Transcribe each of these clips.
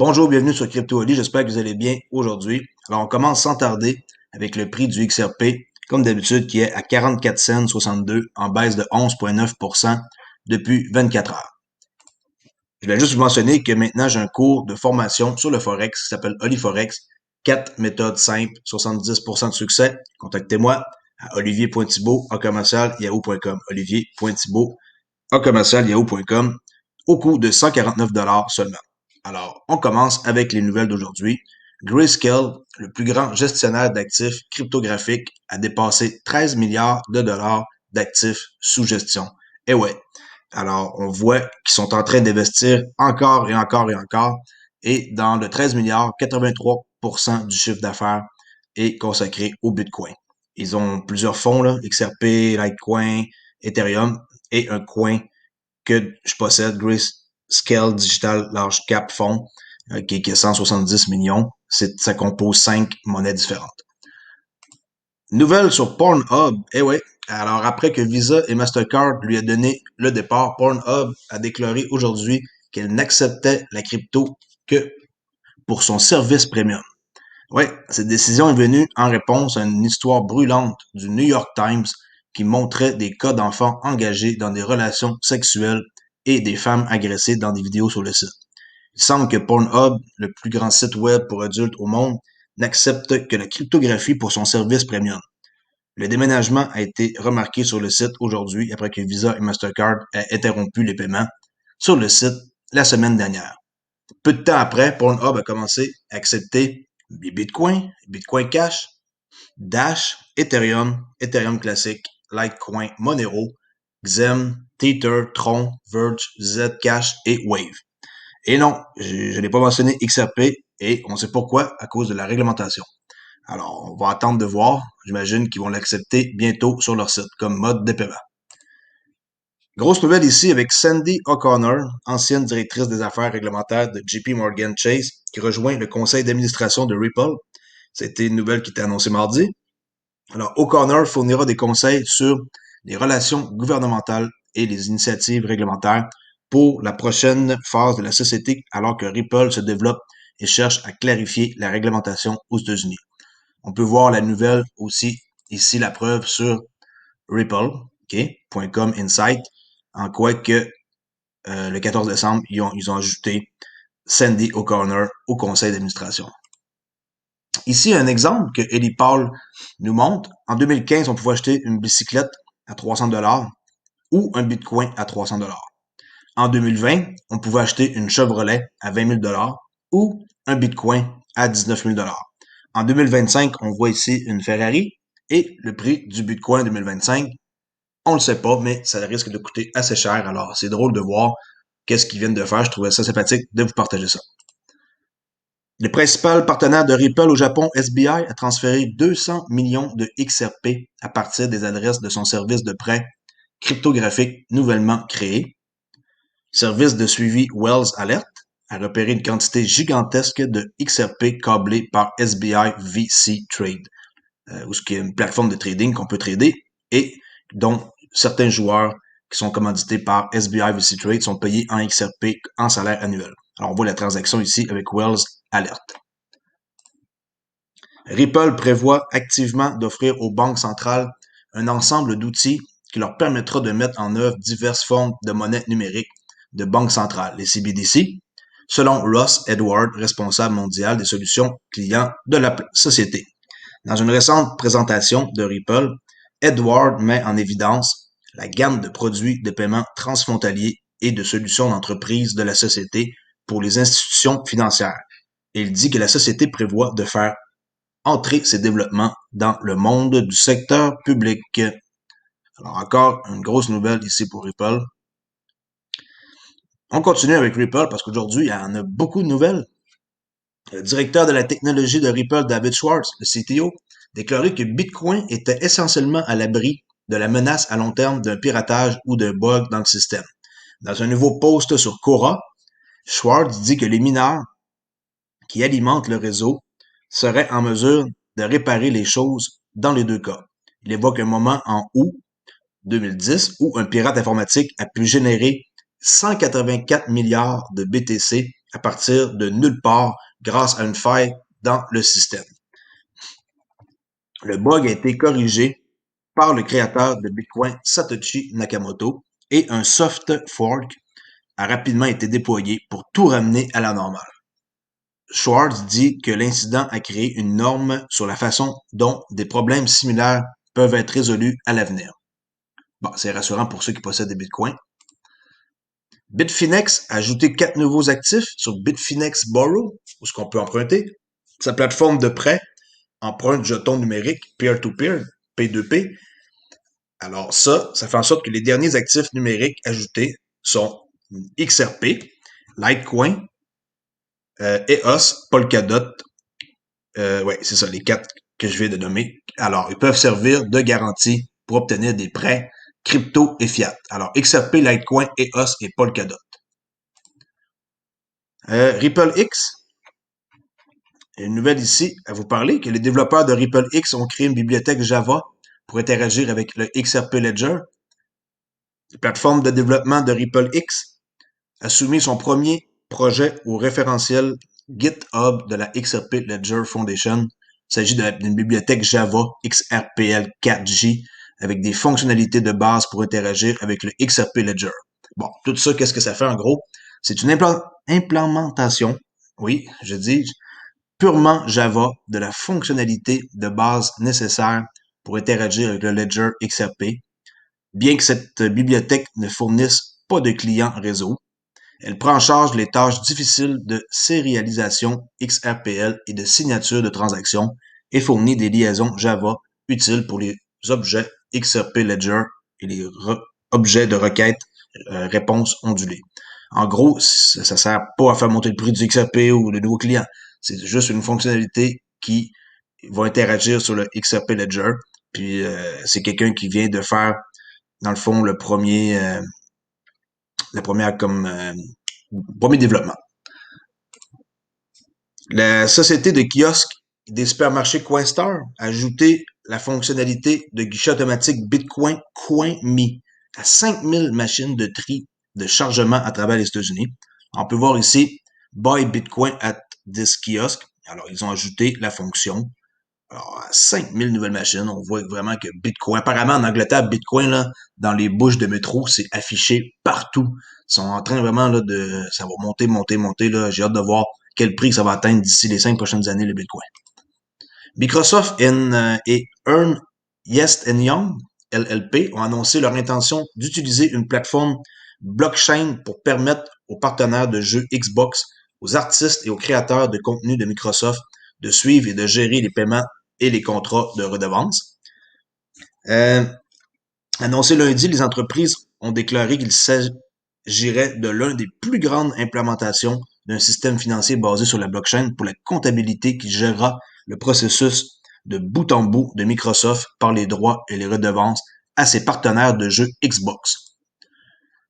Bonjour, bienvenue sur CryptoOli, j'espère que vous allez bien aujourd'hui. Alors, on commence sans tarder avec le prix du XRP, comme d'habitude, qui est à 44 cents 62, en baisse de 11,9% depuis 24 heures. Je vais juste vous mentionner que maintenant, j'ai un cours de formation sur le Forex qui s'appelle OliForex, 4 méthodes simples, 70% de succès. Contactez-moi à olivier.thibault@yahoo.com, olivier.thibault@yahoo.com, au coût de 149 $ seulement. Alors, on commence avec les nouvelles d'aujourd'hui. Grayscale, le plus grand gestionnaire d'actifs cryptographiques, a dépassé 13 milliards de dollars d'actifs sous gestion. Et ouais. Alors, on voit qu'ils sont en train d'investir encore et encore et encore. Et dans le 13 milliards, 83% du chiffre d'affaires est consacré au Bitcoin. Ils ont plusieurs fonds, là, XRP, Litecoin, Ethereum et un coin que je possède, Grayscale Digital Large Cap Fund, qui est 170 millions. Ça compose 5 monnaies différentes. Nouvelle sur Pornhub. Eh ouais. Alors, après que Visa et Mastercard lui aient donné le départ, Pornhub a déclaré aujourd'hui qu'elle n'acceptait la crypto que pour son service premium. Ouais, cette décision est venue en réponse à une histoire brûlante du New York Times qui montrait des cas d'enfants engagés dans des relations sexuelles et des femmes agressées dans des vidéos sur le site. Il semble que Pornhub, le plus grand site web pour adultes au monde, n'accepte que la cryptographie pour son service premium. Le déménagement a été remarqué sur le site aujourd'hui après que Visa et Mastercard aient interrompu les paiements sur le site la semaine dernière. Peu de temps après, Pornhub a commencé à accepter les Bitcoin, Bitcoin Cash, Dash, Ethereum, Ethereum classique, Litecoin, Monero, Xen, Tether, Tron, Verge, Zcash et Wave. Et non, je n'ai pas mentionné XRP et on sait pourquoi, à cause de la réglementation. Alors, on va attendre de voir. J'imagine qu'ils vont l'accepter bientôt sur leur site comme mode de paiement. Grosse nouvelle ici avec Sandy O'Connor, ancienne directrice des affaires réglementaires de JP Morgan Chase, qui rejoint le conseil d'administration de Ripple. C'était une nouvelle qui était annoncée mardi. Alors, O'Connor fournira des conseils sur les relations gouvernementales et les initiatives réglementaires pour la prochaine phase de la société, alors que Ripple se développe et cherche à clarifier la réglementation aux États-Unis. On peut voir la nouvelle aussi, ici la preuve sur Ripple, .com Insight, en quoi que le 14 décembre, ils ont ajouté Sandy O'Connor au conseil d'administration. Ici, un exemple que Eddie Paul nous montre. En 2015, on pouvait acheter une bicyclette à 300 $ ou un Bitcoin à 300 $. En 2020, on pouvait acheter une Chevrolet à 20 000 $ ou un Bitcoin à 19 000 $. En 2025, on voit ici une Ferrari et le prix du Bitcoin 2025, on le sait pas, mais ça risque de coûter assez cher. Alors, c'est drôle de voir qu'est-ce qu'ils viennent de faire. Je trouvais ça sympathique de vous partager ça. Le principal partenaire de Ripple au Japon, SBI, a transféré 200 millions de XRP à partir des adresses de son service de prêt cryptographique nouvellement créé. Service de suivi Wells Alert a repéré une quantité gigantesque de XRP câblés par SBI VC Trade, où ce qui est une plateforme de trading qu'on peut trader et dont certains joueurs qui sont commandités par SBI VC Trade sont payés en XRP en salaire annuel. Alors, on voit la transaction ici avec Wells Alert. Ripple prévoit activement d'offrir aux banques centrales un ensemble d'outils qui leur permettra de mettre en œuvre diverses formes de monnaie numérique de banques centrales, les CBDC, selon Ross Edward, responsable mondial des solutions clients de la société. Dans une récente présentation de Ripple, Edward met en évidence la gamme de produits de paiement transfrontaliers et de solutions d'entreprise de la société pour les institutions financières. Et il dit que la société prévoit de faire entrer ses développements dans le monde du secteur public. Alors encore une grosse nouvelle ici pour Ripple. On continue avec Ripple parce qu'aujourd'hui, il y en a beaucoup de nouvelles. Le directeur de la technologie de Ripple, David Schwartz, le CTO, déclarait que Bitcoin était essentiellement à l'abri de la menace à long terme d'un piratage ou d'un bug dans le système. Dans un nouveau post sur Quora, Schwartz dit que les mineurs qui alimentent le réseau seraient en mesure de réparer les choses dans les deux cas. Il évoque un moment en août 2010 où un pirate informatique a pu générer 184 milliards de BTC à partir de nulle part grâce à une faille dans le système. Le bug a été corrigé par le créateur de Bitcoin Satoshi Nakamoto et un soft fork a rapidement été déployé pour tout ramener à la normale. Schwartz dit que l'incident a créé une norme sur la façon dont des problèmes similaires peuvent être résolus à l'avenir. Bon, c'est rassurant pour ceux qui possèdent des bitcoins. Bitfinex a ajouté 4 nouveaux actifs sur Bitfinex Borrow, où ce qu'on peut emprunter. Sa plateforme de prêt emprunte jetons numériques peer-to-peer, P2P. Alors ça fait en sorte que les derniers actifs numériques ajoutés sont XRP, Litecoin, EOS, Polkadot. Ouais, c'est ça, les 4 que je viens de nommer. Alors, ils peuvent servir de garantie pour obtenir des prêts crypto et fiat. Alors, XRP, Litecoin, EOS et Polkadot. RippleX, une nouvelle ici à vous parler, que les développeurs de RippleX ont créé une bibliothèque Java pour interagir avec le XRP Ledger. La plateforme de développement de RippleX a soumis son premier projet au référentiel GitHub de la XRP Ledger Foundation. Il s'agit d'une bibliothèque Java XRPL4J avec des fonctionnalités de base pour interagir avec le XRP Ledger. Bon, tout ça, qu'est-ce que ça fait en gros? C'est une implémentation, oui, je dis, purement Java de la fonctionnalité de base nécessaire pour interagir avec le Ledger XRP. Bien que cette bibliothèque ne fournisse pas de client réseau, elle prend en charge les tâches difficiles de sérialisation XRPL et de signature de transactions et fournit des liaisons Java utiles pour les objets XRP Ledger et les objets de requête réponse ondulée. En gros, ça sert pas à faire monter le prix du XRP ou de nouveaux clients. C'est juste une fonctionnalité qui va interagir sur le XRP Ledger. Puis c'est quelqu'un qui vient de faire, dans le fond, la première premier développement. La société de kiosques des supermarchés Coinstar a ajouté la fonctionnalité de guichet automatique Bitcoin CoinMe à 5000 machines de tri de chargement à travers les États-Unis. On peut voir ici Buy Bitcoin at this kiosk. Alors, ils ont ajouté la fonction. Alors, à 5000 nouvelles machines, on voit vraiment que Bitcoin, apparemment en Angleterre, Bitcoin, là, dans les bouches de métro, c'est affiché partout. Ils sont en train vraiment là, ça va monter, monter, monter. Là. J'ai hâte de voir quel prix ça va atteindre d'ici les 5 prochaines années, le Bitcoin. Microsoft et Ernst Young, LLP, ont annoncé leur intention d'utiliser une plateforme blockchain pour permettre aux partenaires de jeux Xbox, aux artistes et aux créateurs de contenu de Microsoft de suivre et de gérer les paiements et les contrats de redevance. Annoncé lundi, les entreprises ont déclaré qu'il s'agirait de l'un des plus grandes implémentations d'un système financier basé sur la blockchain pour la comptabilité qui gérera le processus de bout en bout de Microsoft par les droits et les redevances à ses partenaires de jeux Xbox.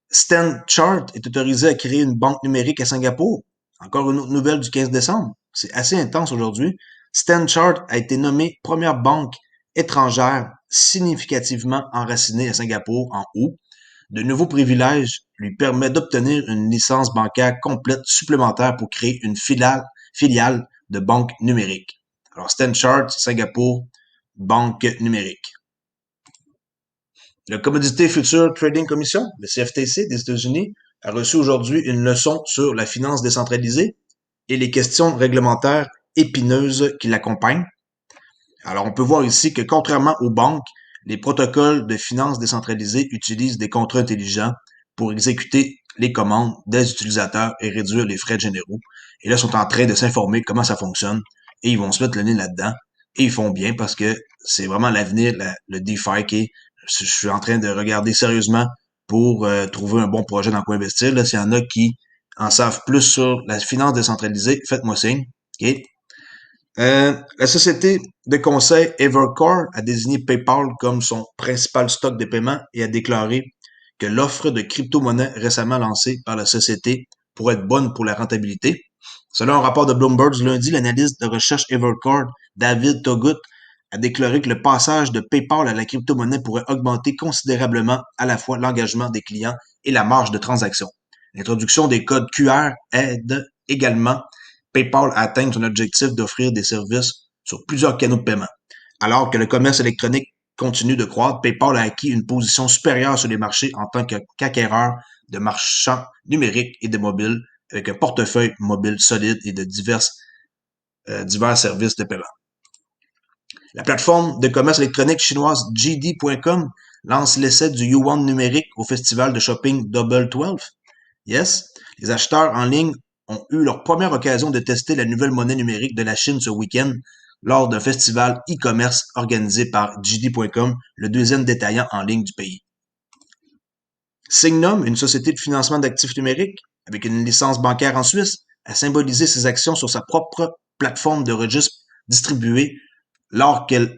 StanChart est autorisé à créer une banque numérique à Singapour. Encore une autre nouvelle du 15 décembre. C'est assez intense aujourd'hui. StanChart a été nommé première banque étrangère significativement enracinée à Singapour en août. De nouveaux privilèges lui permettent d'obtenir une licence bancaire complète supplémentaire pour créer une filiale de banque numérique. Alors, StanChart, Singapour, banque numérique. Le Commodity Future Trading Commission, le CFTC des États-Unis, a reçu aujourd'hui une leçon sur la finance décentralisée et les questions réglementaires épineuses qui l'accompagnent. Alors, on peut voir ici que contrairement aux banques, les protocoles de finance décentralisée utilisent des contrats intelligents pour exécuter les commandes des utilisateurs et réduire les frais généraux. Et là, ils sont en train de s'informer comment ça fonctionne et ils vont se mettre le nez là-dedans. Et ils font bien parce que c'est vraiment l'avenir, le DeFi qui est. Je suis en train de regarder sérieusement pour trouver un bon projet dans quoi investir. Là, s'il y en a qui en savent plus sur la finance décentralisée, faites-moi signe. Okay? La société de conseil Evercore a désigné PayPal comme son principal stock de paiement et a déclaré que l'offre de crypto-monnaie récemment lancée par la société pourrait être bonne pour la rentabilité. Selon un rapport de Bloomberg lundi, l'analyste de recherche Evercore, David Togut, a déclaré que le passage de PayPal à la crypto-monnaie pourrait augmenter considérablement à la fois l'engagement des clients et la marge de transaction. L'introduction des codes QR aide Également, PayPal a atteint son objectif d'offrir des services sur plusieurs canaux de paiement. Alors que le commerce électronique continue de croître, PayPal a acquis une position supérieure sur les marchés en tant qu'acquéreur de marchands numériques et de mobiles, avec un portefeuille mobile solide et de divers services de paiement. La plateforme de commerce électronique chinoise JD.com lance l'essai du yuan numérique au festival de shopping Double 12. Yes, les acheteurs en ligne ont eu leur première occasion de tester la nouvelle monnaie numérique de la Chine ce week-end lors d'un festival e-commerce organisé par JD.com, le deuxième détaillant en ligne du pays. Signum, une société de financement d'actifs numériques avec une licence bancaire en Suisse, a symbolisé ses actions sur sa propre plateforme de registre distribuée lors qu'elle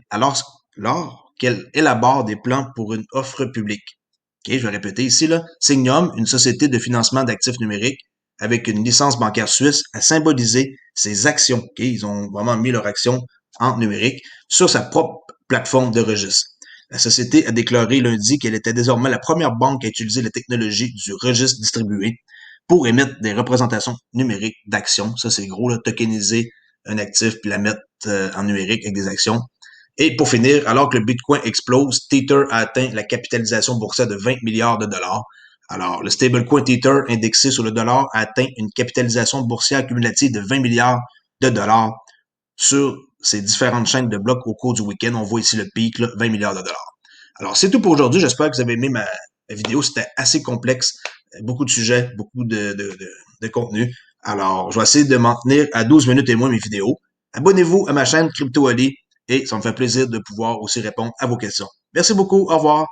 élabore des plans pour une offre publique. Ok, je vais répéter ici, là. Signum, une société de financement d'actifs numériques avec une licence bancaire suisse, a symbolisé ses actions. Ok, ils ont vraiment mis leur action en numérique sur sa propre plateforme de registre. La société a déclaré lundi qu'elle était désormais la première banque à utiliser la technologie du registre distribué pour émettre des représentations numériques d'actions. Ça, c'est gros, là, tokeniser un actif puis la mettre en numérique avec des actions. Et pour finir, alors que le Bitcoin explose, Tether a atteint la capitalisation boursière de 20 milliards de dollars. Alors, le stablecoin Tether, indexé sur le dollar, a atteint une capitalisation boursière cumulative de 20 milliards de dollars sur ces différentes chaînes de blocs au cours du week-end. On voit ici le pic, là, 20 milliards de dollars. Alors, c'est tout pour aujourd'hui. J'espère que vous avez aimé ma vidéo. C'était assez complexe. Beaucoup de sujets, beaucoup de contenu. Alors, je vais essayer de m'en tenir à 12 minutes et moins mes vidéos. Abonnez-vous à ma chaîne Crypto Ali et ça me fait plaisir de pouvoir aussi répondre à vos questions. Merci beaucoup. Au revoir.